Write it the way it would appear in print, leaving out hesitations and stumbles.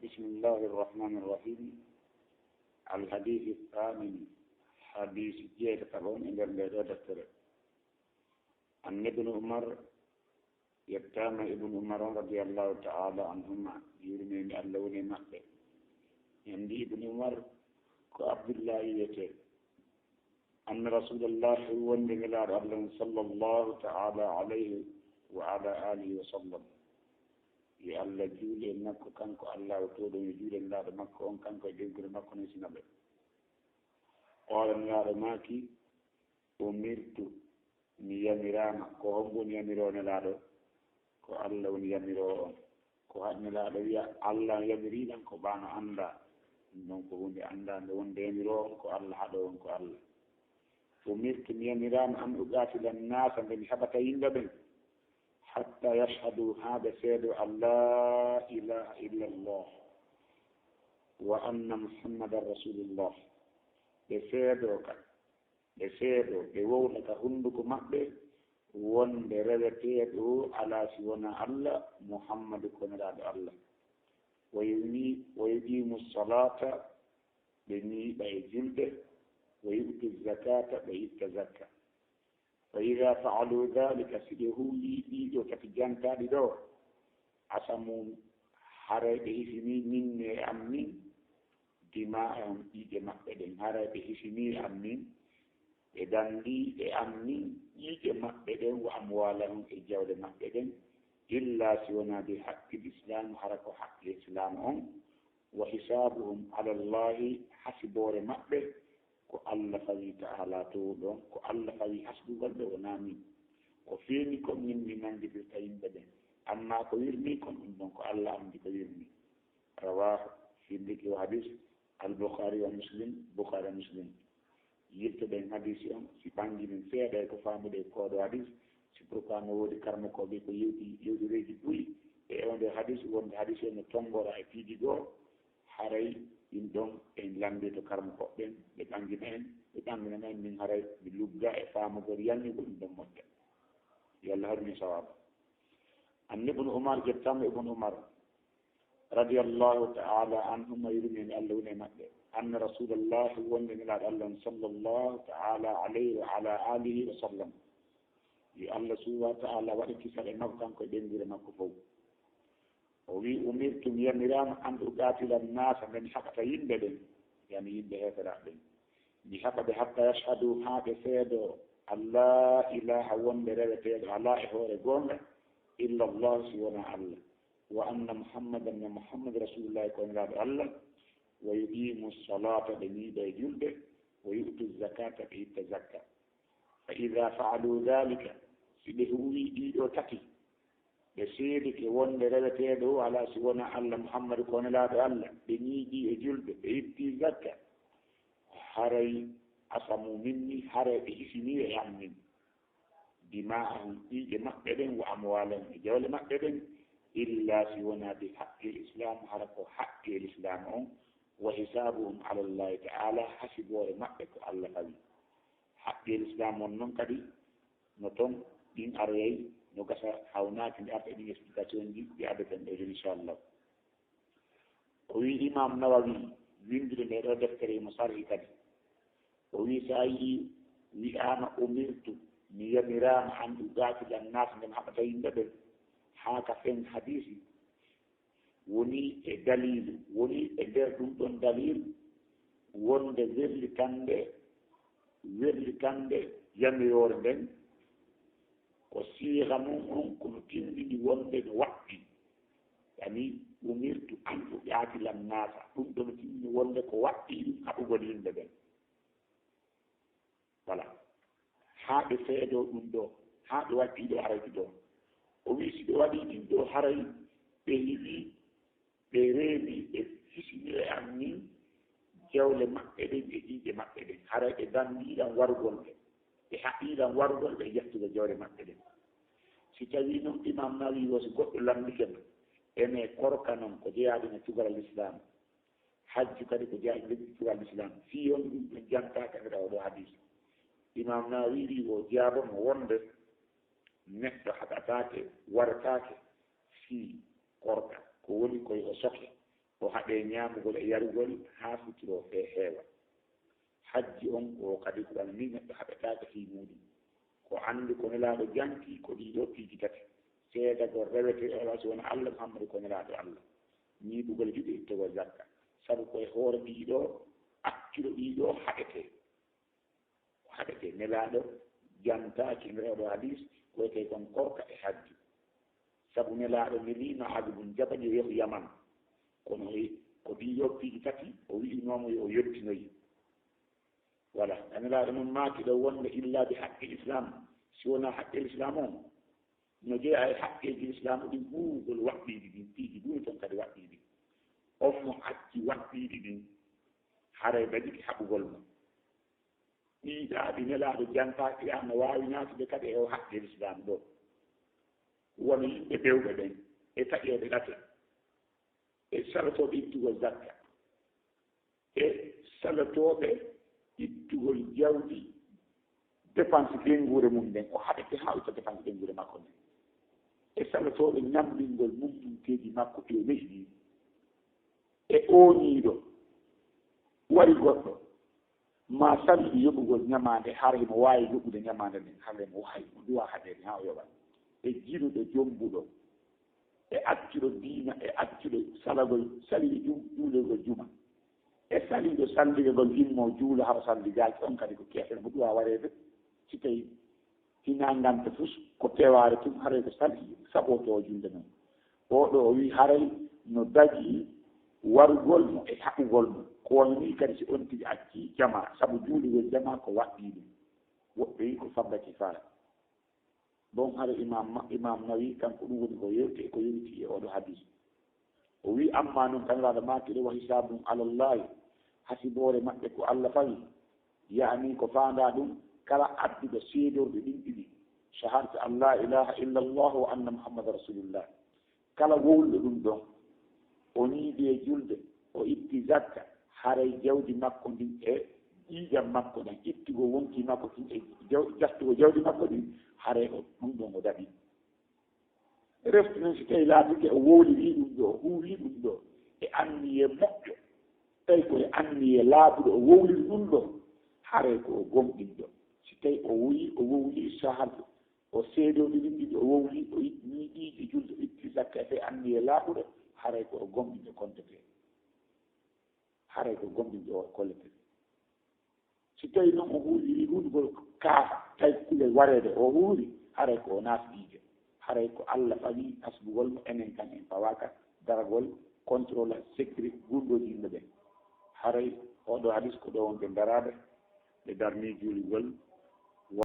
بسم الله الرحمن الرحيم. الحديث الثامن حديث جيد تبون إلى الدكتور عن ابن عمر يتام ابن عمر رضي الله تعالى عنهما يرمين اللون مكة عندي ابن عمر كعبد الله يتي أن رسول الله هو النبي صلى الله تعالى عليه وعلى آله وسلم يا الله جولي مكو كانكو الله وتودو جولي الله مكو أن كانكو يجيبر مكو نسينا به قال الله ماكي أمرت نياميرانا كو همبو نياميرون لارو كو الله ونياميرون كو هادن لارو يا الله ياميرينا كو بانا أندا نونكو هندي أندا نون دياميرون كو الله هادون كو الله أمرت نياميرانا أن أقاتل الناس من حبتا يندبن حتى يشهدوا هذا سيد أن لا إله إلا الله وأن محمد رسول الله بسيدو بوولك هندك مقبل وان برغتيدو على سيونا الله محمد كنراد الله ويقيم الصلاة بني بيجلد ويؤتي الزكاة بيتزكى فإذا فعلوا ذلك سيدهو يدو كتجان تالدو عصموا حرائبه سمي من أمين دماءهم إيجي مقبدين حرائبه سمي أمين إذن لي أمين إيجي مقبدين وأموالهم إجاود مقبدين إلا سونا بحق الإسلام حركوا حق الإسلام وحسابهم على الله حسبور مقبد ko Allah fawi ta'ala to don ko Allah fawi hasbugol be wonami ko feeni ko min mi nangi be tayimbe den amma ko wirmi kon don ko Allah andi ko wirmi rawah fi dhikri hadith al-Bukhari wa Muslim yirte den hadith on si bangi min seeda ko famude ko do hadith si pourquoi no wodi karmo ko be ko yewdi reji buli e on de hadith wonde hadith en tongora e piiji go haray in don en lambe to karmo ko ben be bangina en min haray bi lugga e faamu gor yanni ko dum modde yalla harmi sawab an ibn umar jettam ibn umar radiyallahu ta'ala anhuma yurmin allawna madde an rasulullah wonde nila allah sallallahu ta'ala alayhi wa ala alihi wa sallam yi allah subhanahu wa ta'ala wadi kisale makko ko dendire makko fof وي أمرتم يا مرام أن أقاتل الناس من حق يندبن يعني يندب هذا بحق حتى يشهدوا هذا سيدو أن لا إله وندرة الله هو رجل إلا الله سوى الله وأن محمد رسول الله كون الله ويقيم الصلاة بنيد جلده ويؤتي الزكاة بيتزكى فإذا فعلوا ذلك سيدهوي إيدو تكي بسيرك وان درجته على سوانا الله محمد كون لا الله بنيجي جلد بيتي زكاة حري أصمو مني حري بإسمي يعني دماءهم إيجي مقبلين وأموالهم جول مقبلين إلا سوانا بحق الإسلام حرقوا حق الإسلام وحسابهم على الله تعالى حسبوا مقبك الله فلي حق الإسلام وننكدي نتم دين أريي نقص حاونات من أربع دين explication دي بعدة إن شاء الله. وي إمام نووي يندر نرى دفتر مصاري كذي. وي ساي وي أنا أمرت نياميران عن أقاتل الناس من حبتين بدر حاك فين حديثي وني دليل وني دون دليل ون ذل كند يميور من وصيغ منهم كنتين دي وندن وقتي يعني أمرت أن أقاتل الناس كنتم تين وندك وقتي أقولين بدن voilà هذا سيدو دو هذا وقتي دو حري دو ويسي دو وقتي دو حري بيبي بيريبي فيسي أمني جولة مكتبين إيجي مكتبين حري دان ديلا ورغول حقيقة ورغول بيجتو جولة مكتبين si tawi noon imam nawi wosi goɗɗo lamdiken ene korka noon ko jeyaade no cugal l'islam hajju kadi ko jeyaade cugal l'islam fi on ɗum ɗo jantaka ndeɗa oɗo hadis imam nawi wi o jaabomo wonde neɗɗo haɗatake wartake fi korka ko woni koye o soke o haɗe ñaamugol e yarugol haa futuro fee heewa hajji on ko kadi ko ɗan ni neɗɗo haɓetaake fii muɗum ko anndi ko nelaaɗo janki ko ɗiɗo piiji tati seeda ko rewete ola so wona Allah Muhammadu ko nelaaɗo Allah ñiiɓugol juɗe ittogol zakka sabu koye hoore ɗiɗo akkilo ɗiɗo haɗete nelaaɗo jantaaki rewɗo hadis koyete kon korka e hajji sabu nelaaɗo neliima adubum jaɓaƴo yehu yaman kono ko ɗiɗo piiji tati o wi'inoomo yo o yettinoyi voilà nelaaɗo noon maaki ɗo wonde illa bi haqqe l'islam si wonaa haqqe l'islam on no jeeya e haqqeeji l'islam ɗin ɓuugol waɗɗiiɗi ɗin piiji ɗuni toon kadi waɗɗiiɗi on mo acci waɗɗiiɗi ɗin haray dañiki haɓugol mo ɗiiɗaaɗi nelaaɗo jantaaki an no waawi naatude kadi e o haqqe l'islam ɗo wono yimɓe bewɓe ɓen e taƴeeɓe ɗate e salotooɓe ittugol zakka e salotooɓe ittugol jawdi dépense ɗenngure mum nden o haɗete haa itta dépense ɗenngure makko nden e salotooɓe ñamɗingol mumɗinteeji makko ɗi o mehi ɗi e ooñiiɗo wari goɗɗo ma salli yoɓugol ñamaande haray mo waawi yoɓude ñamaande nden haray mo waawi mo duwa haɗeede haa o yoɓat e jiruɗo jombuɗo e accuɗo diina e accuɗo salagol salli juulegol juma e saliiɗo salligagol immo juulo haɗa salli gaaki on kadi ko keeɗen mo duwa wareede si tawi hinangante fus ko tewaare tum haray ko salli saɓoto julde noon oɗo o wi haray no daƴi warugol mo e haɓugol mo ko woni ni kadi si on tigi acci jama sabu juuligol jama ko waɗɗi ɗum woɓɓe wi ko farda kifaya bon hara imam nawi kanko ɗum woni ko yewti ko yewti e oɗo hadis o wi amma noon kaniraɗo makiɗo wa hisabum alallahi hasiboore maɓɓe ko Allah fawi yani ko faanda ɗum kala adduɗo seedorɓe ɗin ɗiɗi shahadatu an la ilaha illa allah wa anna muhammada rasulullah kala wowluɗo ɗum ɗon o niiɗi e julde o itti zakka haray jawdi makko ndin e ƴiiƴam makko ɗen ittugo wonki makko ɗin e jastugo jawdi makko ɗin haray o ɗum ɗon o daɓi reftu noon so tawi laatike o wowliri ɗum ɗo o huuwi ɗum ɗo e anniye moƴƴo tawi koye anniye laaɓuɗo o wowliri ɗum ɗo haray ko o gomɗinɗo si tawi o wowli sahadu o seedoɗi ɗin ɗiɗi o wowli o niiɗiiji julde o itti zakka e tawi anniye laaɓuɗo haray ko o gomɗinɗo kontete haray ko gomɗinɗo o kollete si tawi noon o huuliri huulgol kaafa tawi kulel wareede o huuri haray ko o naasɗiije haray ko Allah fawi hasbugol mo enen kan en fawaka daragol contrôle sécurité gurɗoji yimɓe ɓen haray oɗo hadis ko ɗo wonɓe daraɓe ɓe darni juuligol